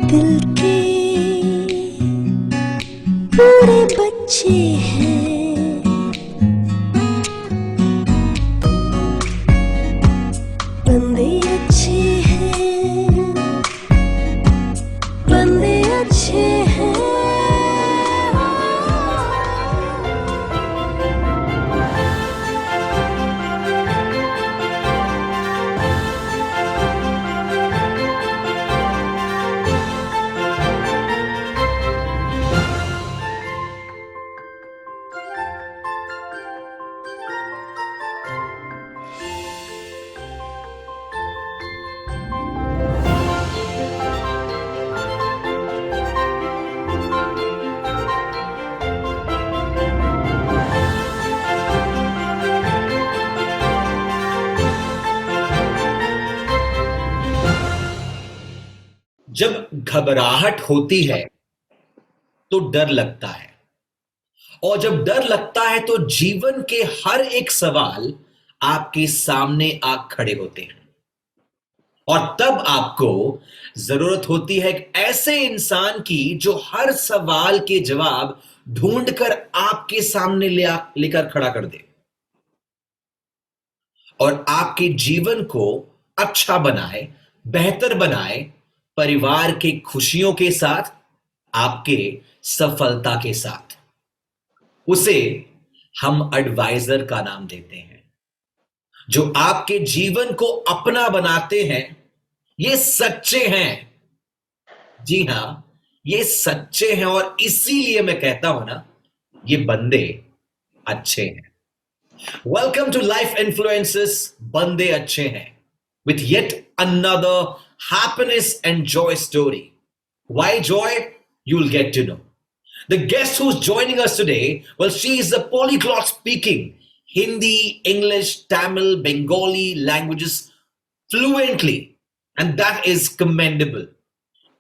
दिल के पूरे बच्चे हैं, बंदे अच्छे हैं, बंदे अच्छे हैं। जब घबराहट होती है तो डर लगता है, और जब डर लगता है तो जीवन के हर एक सवाल आपके सामने आ खड़े होते हैं। और तब आपको जरूरत होती है एक ऐसे इंसान की जो हर सवाल के जवाब ढूंढकर आपके सामने लेकर खड़ा कर दे और आपके जीवन को अच्छा बनाए, बेहतर बनाए, परिवार के खुशियों के साथ, आपके सफलता के साथ। उसे हम एडवाइजर का नाम देते हैं, जो आपके जीवन को अपना बनाते हैं। ये सच्चे हैं, जी हां, ये सच्चे हैं, और इसीलिए मैं कहता हूं ना, ये बंदे अच्छे हैं। Welcome to Life Influences बंदे अच्छे हैं, with yet another happiness and joy story. Why joy? You'll get to know. The guest who's joining us today, well, she is a polyglot speaking Hindi, English, Tamil, Bengali languages fluently, and that is commendable.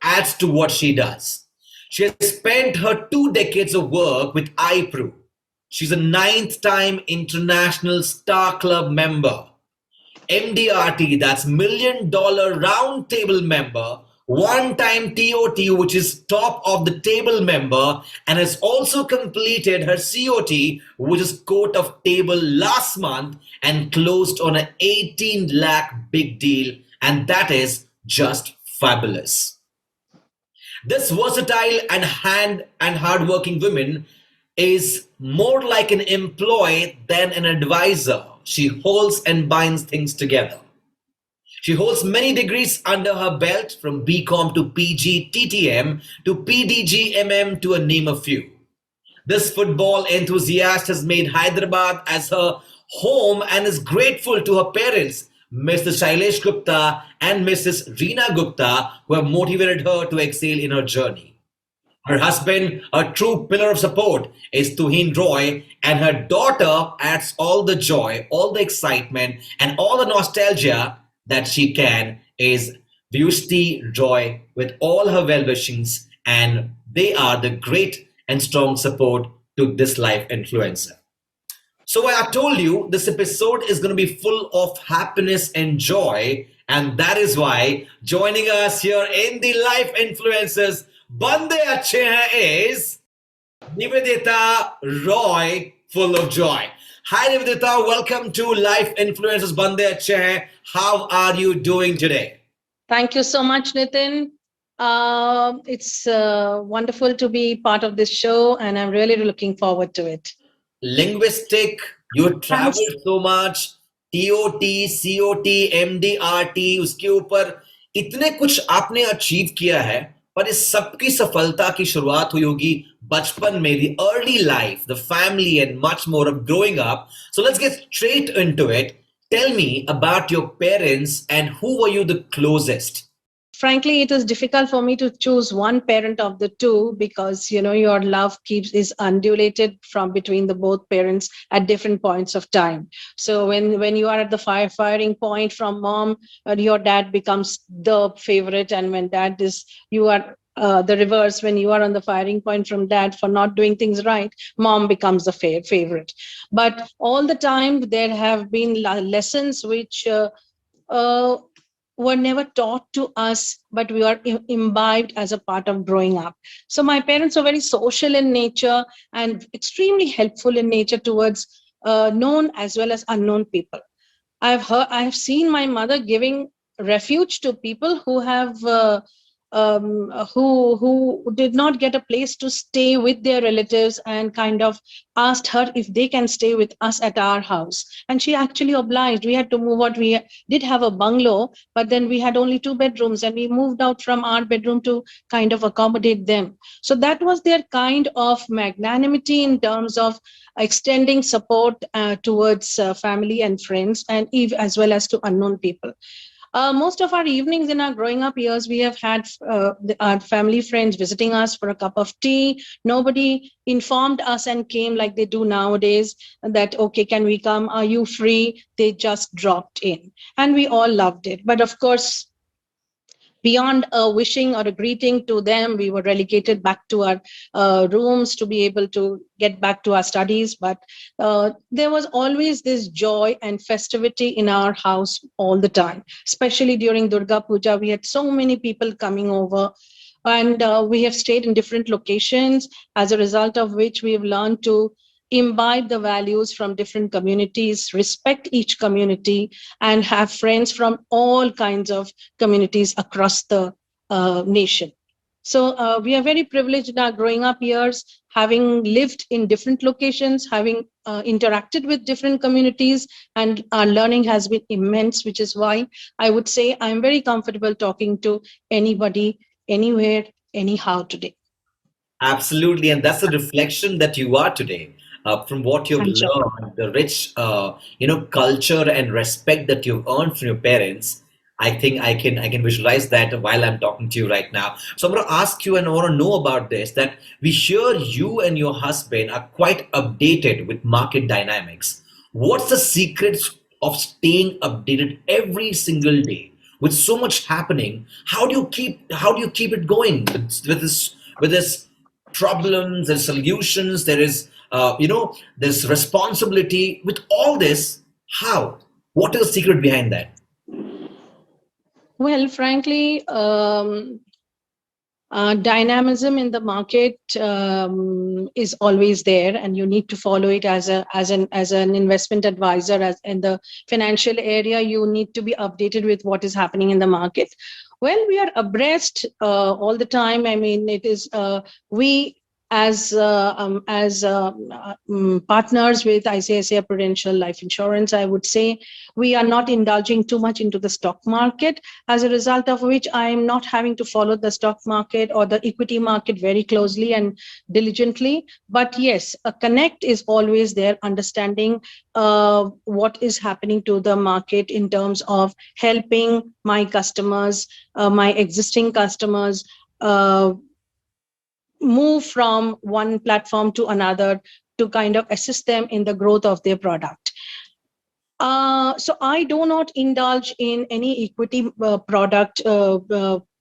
Adds to what she does. She has spent her 2 decades of work with iPro. She's a ninth time international Star Club member, MDRT, that's Million Dollar Round Table member, one time TOT, which is top of the table member, and has also completed her COT, which is Court of Table, last month and closed on an 18 lakh big deal, and that is just fabulous. This versatile and hardworking woman is more like an employee than an advisor. She holds and binds things together. She holds many degrees under her belt, from BCom to PG TTM to PDG to name a few. This football enthusiast has made Hyderabad as her home and is grateful to her parents, Mr. Shailesh Gupta and Mrs. Reena Gupta, who have motivated her to excel in her journey. Her husband, a true pillar of support, is Tuhin Roy, and her daughter adds all the joy, all the excitement, and all the nostalgia that she can, is Vyushti Roy, with all her well wishings, and they are the great and strong support to this life influencer. So I told you this episode is going to be full of happiness and joy, and that is why joining us here in the Life Influencers Bande Achhe Hain is Nivedita Roy, full of joy. Hi Nivedita, welcome to Life Influencers Bande Achhe Hain. How are you doing today? Thank you so much, Nitin. It's wonderful to be part of this show, and I'm really looking forward to it. Linguistic, you traveled so much, TOT, COT, MDRT, उसके ऊपर इतने कुछ आपने achieve किया है, पर इस सबकी सफलता की शुरुआत हुई होगी बचपन में, the early life, the family, and much more of growing up. So let's get straight into it. Tell me about your parents and who were you the closest? Frankly, it is difficult for me to choose one parent of the two, because your love is undulated from between the both parents at different points of time. So when you are at the firing point from mom, your dad becomes the favorite, and when dad is, you are the reverse. When you are on the firing point from dad for not doing things right, mom becomes the favorite. But all the time there have been lessons which were never taught to us, but we are imbibed as a part of growing up. So my parents are very social in nature and extremely helpful in nature towards known as well as unknown people. I have seen my mother giving refuge to people who have who did not get a place to stay with their relatives, and kind of asked her if they can stay with us at our house, and she actually obliged. We had to move out. We did have a bungalow, but then we had only 2 bedrooms, and we moved out from our bedroom to kind of accommodate them. So that was their kind of magnanimity in terms of extending support towards family and friends, and as well as to unknown people. Most of our evenings in our growing up years, we have had our family friends visiting us for a cup of tea. Nobody informed us and came like they do nowadays that, okay, can we come? Are you free? They just dropped in. And we all loved it. But of course, beyond a wishing or a greeting to them, we were relegated back to our rooms to be able to get back to our studies. But there was always this joy and festivity in our house all the time, especially during Durga Puja. We had so many people coming over, and we have stayed in different locations, as a result of which we have learned to imbibe the values from different communities, respect each community, and have friends from all kinds of communities across the nation. So we are very privileged in our growing up years, having lived in different locations, having interacted with different communities, and our learning has been immense, which is why I would say I'm very comfortable talking to anybody, anywhere, anyhow today. Absolutely, and that's the reflection that you are today. From what you've I'm sure. learned, the rich, culture and respect that you've earned from your parents. I think I can visualize that while I'm talking to you right now. So I'm going to ask you, and I want to know about this. That we hear you and your husband are quite updated with market dynamics. What's the secret of staying updated every single day with so much happening? How do you keep it going with this problems, there's solutions, there's responsibility with all this. How? What is the secret behind that? Well, frankly, dynamism in the market is always there, and you need to follow it as an investment advisor. As in the financial area, you need to be updated with what is happening in the market. Well, we are abreast all the time. I mean, it is we as partners with ICICI Prudential Life Insurance, I would say we are not indulging too much into the stock market, as a result of which I am not having to follow the stock market or the equity market very closely and diligently. But yes, a connect is always there, understanding what is happening to the market in terms of helping my customers, my existing customers, move from one platform to another to kind of assist them in the growth of their product. So I do not indulge in any equity product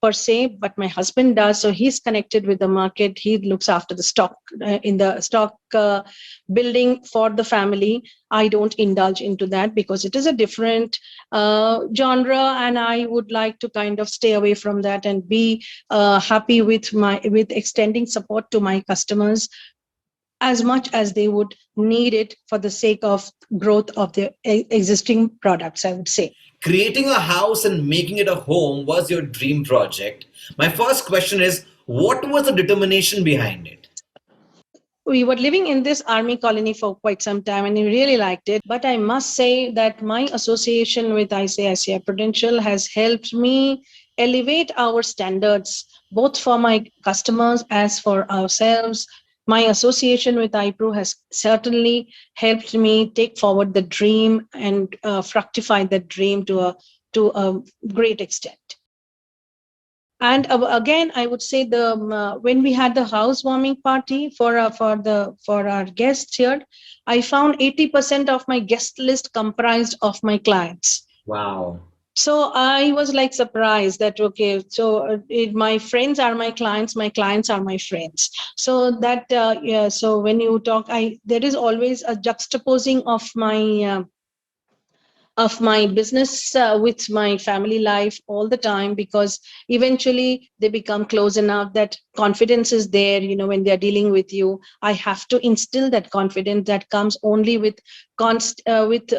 per se, but my husband does. So he's connected with the market. He looks after the stock in the stock building for the family. I don't indulge into that because it is a different genre, and I would like to kind of stay away from that and be happy with extending support to my customers as much as they would need it for the sake of growth of their existing products, I would say. Creating a house and making it a home was your dream project. My first question is, what was the determination behind it? We were living in this army colony for quite some time, and we really liked it. But I must say that my association with ICICI Prudential has helped me elevate our standards, both for my customers as for ourselves. My association with IPRO has certainly helped me take forward the dream and fructify the dream to a great extent. And again, I would say when we had the housewarming party for our guests here, I found 80% of my guest list comprised of my clients. Wow. So I was like surprised that, okay, so my friends are my clients are my friends. So that yeah. So when you talk, there is always a juxtaposing of my of my business with my family life all the time, because eventually they become close enough that confidence is there. When they're dealing with you, I have to instill that confidence that comes only with with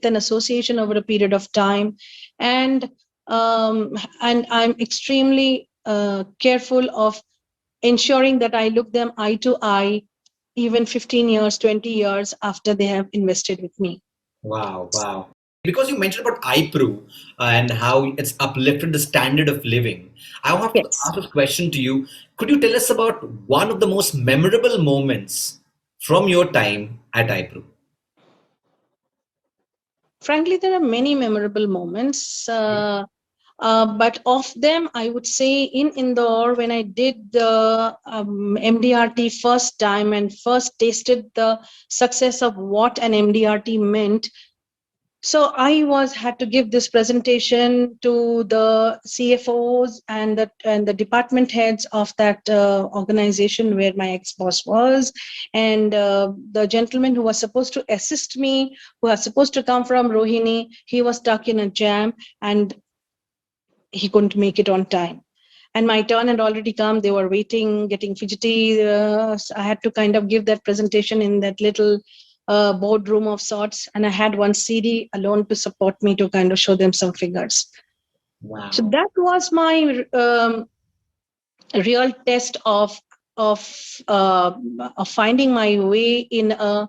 an association over a period of time. And um, and I'm extremely careful of ensuring that I look them eye to eye, even 15 years, 20 years after they have invested with me. Wow, wow. Because you mentioned about iPro and how it's uplifted the standard of living, I have to Yes. ask a question to you. Could you tell us about one of the most memorable moments from your time at iPro? Frankly, there are many memorable moments. But of them, I would say in Indore, when I did the MDRT first time and first tasted the success of what an MDRT meant. So I had to give this presentation to the CFOs and the department heads of that organization where my ex-boss was, and the gentleman who was supposed to assist me, who was supposed to come from Rohini, he was stuck in a jam and he couldn't make it on time. And my turn had already come. They were waiting, getting fidgety. So I had to kind of give that presentation in that little boardroom of sorts. And I had one CD alone to support me to kind of show them some figures. So Wow. that was my real test of finding my way uh,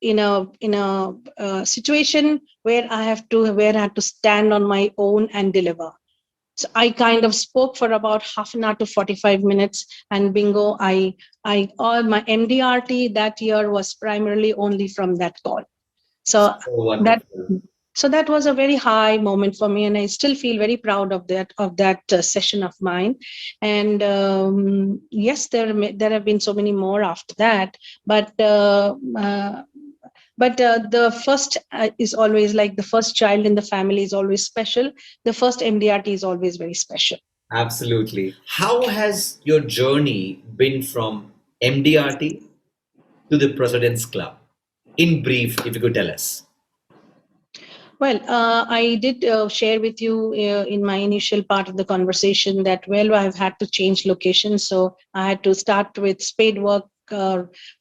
in a situation where I had to stand on my own and deliver. So I kind of spoke for about half an hour to 45 minutes, and bingo, I all my MDRT that year was primarily only from that call. So So that wonderful. that was a very high moment for me, and I still feel very proud of that session of mine. And yes, there have been so many more after that, but the first is always like the first child in the family is always special. The first MDRT is always very special. Absolutely. How has your journey been from MDRT to the President's Club? In brief, if you could tell us. Well, I did share with you in my initial part of the conversation that, well, I've had to change location. So I had to start with spade work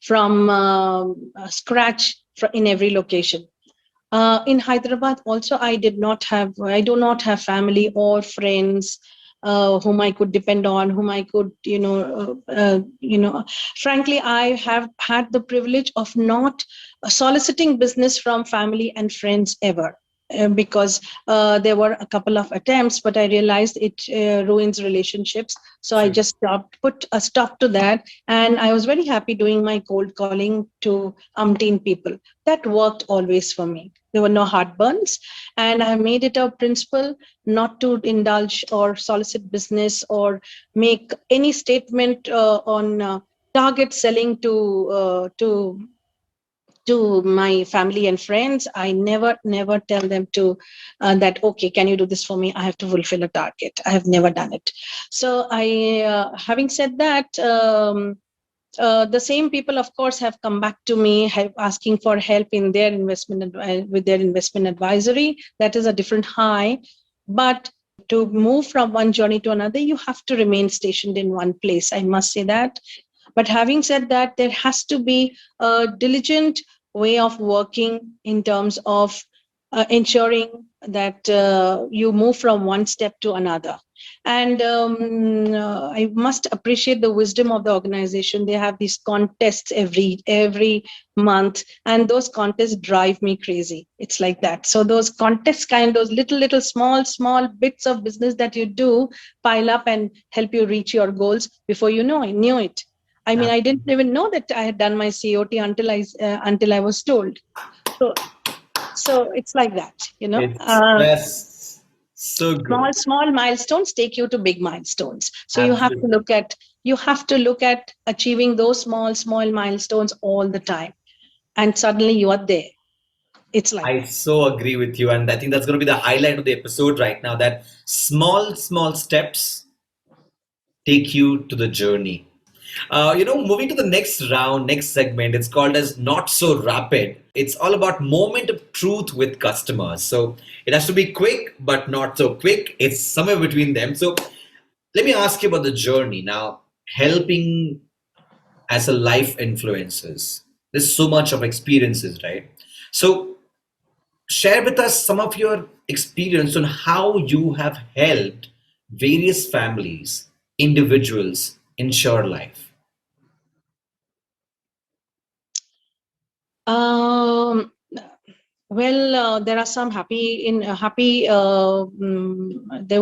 from scratch in every location. In Hyderabad, also, I do not have family or friends whom I could depend on, whom I could, frankly, I have had the privilege of not soliciting business from family and friends ever. Because there were a couple of attempts, but I realized it ruins relationships. So I True. just put a stop to that. And I was very happy doing my cold calling to umpteen people. That worked always for me. There were no heartburns. And I have made it a principle not to indulge or solicit business or make any statement on target selling to my family and friends. I never tell them to that, okay, can you do this for me? I have to fulfill a target. I have never done it. So having said that, the same people, of course, have come back to me asking for help in their with their investment advisory. That is a different high. But to move from one journey to another, you have to remain stationed in one place. I must say that. But having said that, there has to be a diligent way of working in terms of ensuring that you move from one step to another. And I must appreciate the wisdom of the organization. They have these contests every month, and those contests drive me crazy. It's like that. So those contests, those little small bits of business that you do pile up and help you reach your goals before you knew it. I mean, I didn't even know that I had done my COT until I was told. So it's like that. It's just so Small good. milestones take you to big milestones. So Absolutely. you have to look at achieving those small milestones all the time, and suddenly you are there. It's like I that. so agree with you, and I think that's going to be the highlight of the episode right now. That small steps take you to the journey. Moving to the next round, next segment, it's called as Not So Rapid. It's all about moment of truth with customers. So it has to be quick, but not so quick. It's somewhere between them. So let me ask you about the journey now. Helping as a life influencers. There's so much of experiences, right? So share with us some of your experience on how you have helped various families, individuals ensure life. Um, well, there are some happy. There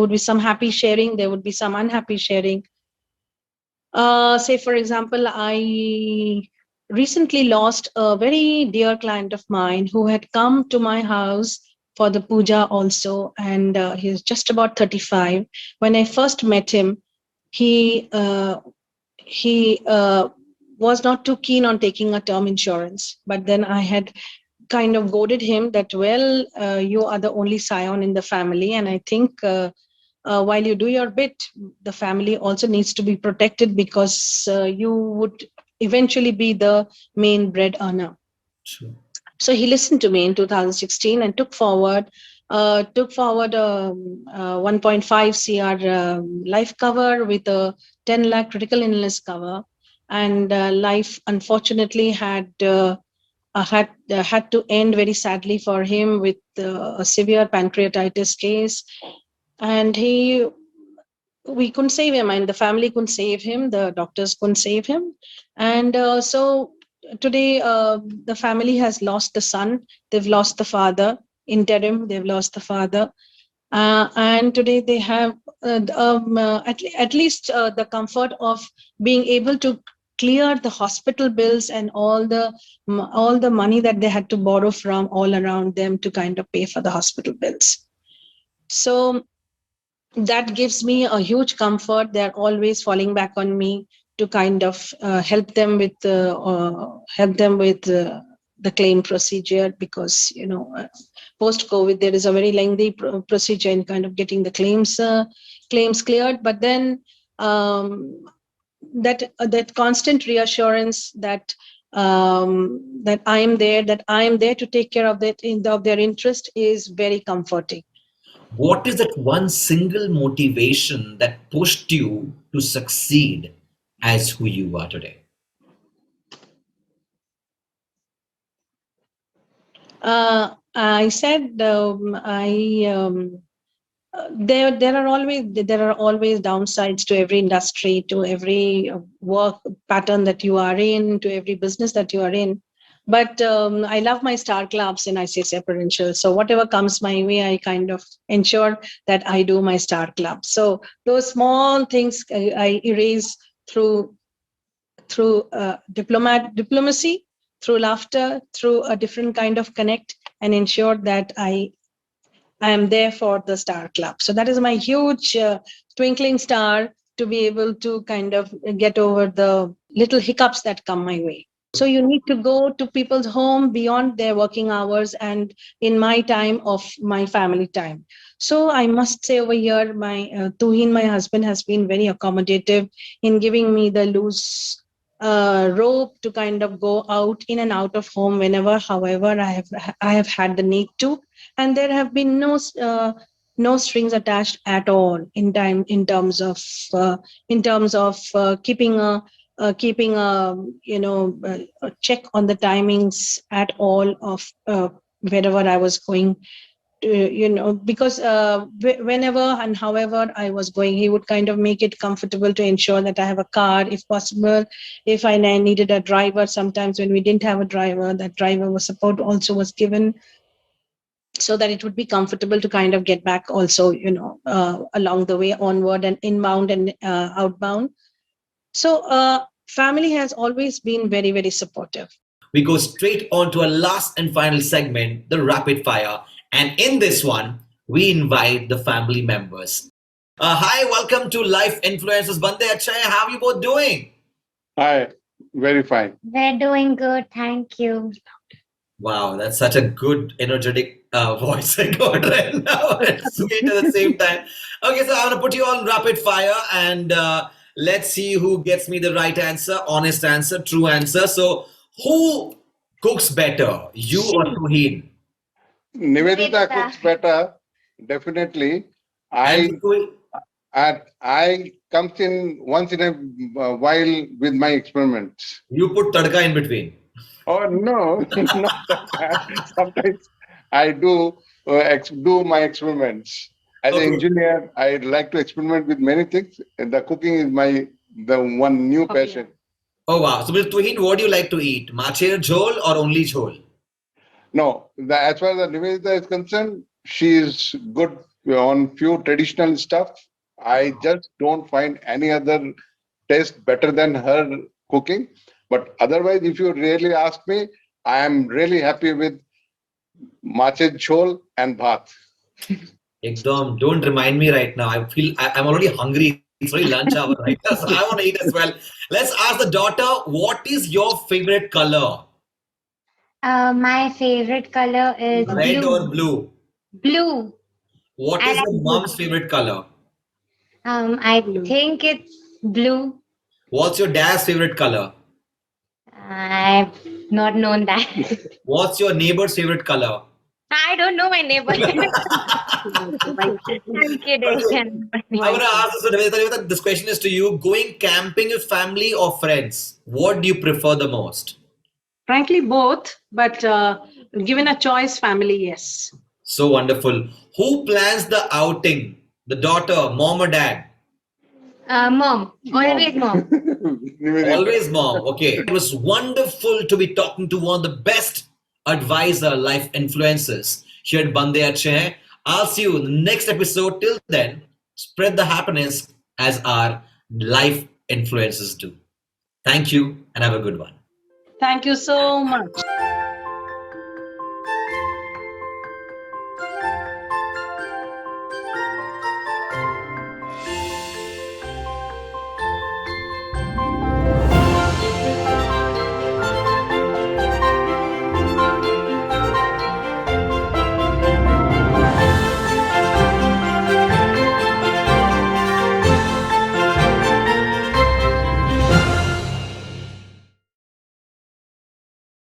would be some happy sharing. There would be some unhappy sharing. Say, for example, I recently lost a very dear client of mine who had come to my house for the puja also, and he's just about 35. When I first met him, he he was not too keen on taking a term insurance, but then I had kind of goaded him that, well, you are the only scion in the family, and I think while you do your bit, the family also needs to be protected, because you would eventually be the main bread earner. Sure. So he listened to me in 2016 and took forward a 1.5 cr life cover with a 10 lakh critical illness cover, and life unfortunately had to end very sadly for him with a severe pancreatitis case. And we couldn't save him, and the family couldn't save him, the doctors couldn't save him. And so today, the family has lost the son, they've lost the father, interim they've lost the father. And today they have at least the comfort of being able to clear the hospital bills and all the money that they had to borrow from all around them to kind of pay for the hospital bills. So that gives me a huge comfort. They're always falling back on me to kind of help them with the claim procedure, because post COVID there is a very lengthy procedure in kind of getting the claims cleared. But then that constant reassurance that I am there to take care of of their interest is very comforting. What is that one single motivation that pushed you to succeed as who you are today? I said there are always downsides to every industry, to every work pattern that you are in, to every business that you are in. But I love my star clubs in ICICI Prudential. So whatever comes my way, I kind of ensure that I do my star club. So those small things I erase through diplomacy, through laughter, through a different kind of connect, and ensure that I am there for the star club. So that is my huge twinkling star, to be able to kind of get over the little hiccups that come my way. So you need to go to people's home beyond their working hours and in my time of my family time. So I must say over here, my Tuhin, my husband, has been very accommodative in giving me the loose rope to kind of go out in and out of home whenever, however, I have had the need to, and there have been no strings attached at all in terms of keeping a check on the timings at all of wherever I was going to, because whenever and however I was going, he would kind of make it comfortable to ensure that I have a car, if possible. If I needed a driver, sometimes when we didn't have a driver, that driver was support also was given, so that it would be comfortable to kind of get back also, along the way, onward and inbound and outbound. So family has always been very, very supportive. We go straight on to our last and final segment, the rapid fire. And in this one, we invite the family members. Hi, welcome to Life Influencers. Bande Achai, how are you both doing? Hi, very fine. We're doing good, thank you. Wow, that's such a good, energetic voice I got right now. And sweet at the same time. Okay, so I'm going to put you on rapid fire and Let's see who gets me the right answer, honest answer, true answer. So, who cooks better, you or Tuhin? Nivedita Nivedita. cooks better, definitely. And I Tuhin, I comes in once in a while with my experiments. you put tadka in between. Oh no, not that. Sometimes I do my experiments. As an Okay. engineer, I like to experiment with many things. And the cooking is the one new passion. Oh wow. So, with Tuhin, what do you like to eat? Macher jhol or only jhol? No, as far as the Nivedita is concerned, she is good on few traditional stuff. I just don't find any other taste better than her cooking. But otherwise, if you really ask me, I am really happy with mache jhol and bhat. Ekdom, don't remind me right now. I'm already hungry. It's already lunch hour right now, so I want to eat as well. Let's ask the daughter, what is your favorite color? My favorite color is Red or blue. blue? Blue. What I is like your blue. mom's favorite color? I think it's blue. What's your dad's favorite color? I've not known that. What's your neighbor's favorite color? I don't know my neighbor. I'm kidding. Okay, I want to ask this, Nivedita, this question is to you. Going camping with family or friends, what do you prefer the most? Frankly, both, but given a choice, family, yes. So wonderful. Who plans the outing? The daughter, mom or dad? Mom. Always mom. Nivedita. Always mom. Okay. It was wonderful to be talking to one of the best advisor life influencers here at Bande Achhe Hain. I'll see you in the next episode. Till then, spread the happiness as our life influencers do. Thank you and have a good one. Thank you so much.